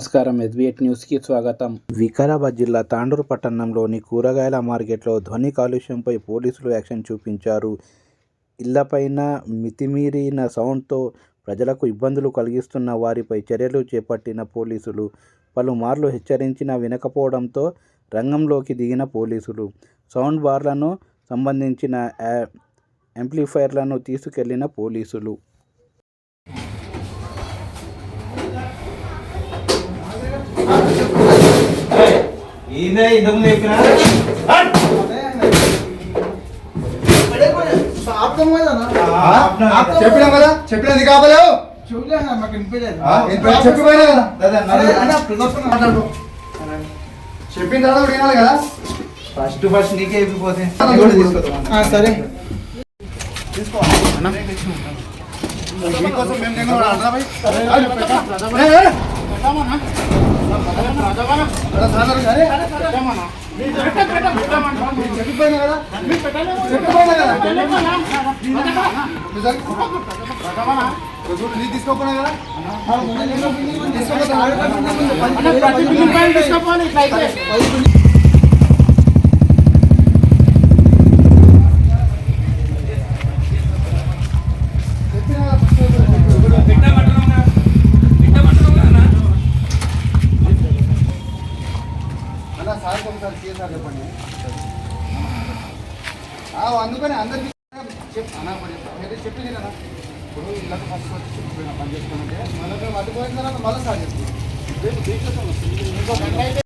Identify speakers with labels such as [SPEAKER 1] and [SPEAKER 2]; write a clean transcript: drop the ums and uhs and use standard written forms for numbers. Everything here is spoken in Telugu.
[SPEAKER 1] నమస్కారం. ఎస్బీఎట్ న్యూస్కి స్వాగతం. వికారాబాద్ జిల్లా తాండూరు పట్టణంలోని కూరగాయల మార్కెట్లో ధ్వని కాలుష్యంపై పోలీసులు యాక్షన్ చూపించారు. ఇళ్లపైన మితిమీరిన సౌండ్తో ప్రజలకు ఇబ్బందులు కలిగిస్తున్న వారిపై చర్యలు చేపట్టిన పోలీసులు పలుమార్లు హెచ్చరించినా వినకపోవడంతో రంగంలోకి దిగిన పోలీసులు సౌండ్ బార్లను సంబంధించిన యాంప్లిఫైర్లను తీసుకెళ్లిన పోలీసులు
[SPEAKER 2] చెప్పినది కావలేవు చెప్పిన తర్వాత వినాలి కదా.
[SPEAKER 3] ఫస్ట్ నీకే అయిపోతే
[SPEAKER 2] సరే మీకోసం మేము తీసుకోకుండా కదా చెప్పండి. అందుకని అందరికి చెప్పింది కదా. ఇప్పుడు ఇళ్ళకి ఫస్ట్ వచ్చి చెప్పిపోయినా పని చేసుకుంటే మళ్ళీ మేము అడ్డుపోయిన తర్వాత మళ్ళీ స్టార్ట్ చేస్తాం.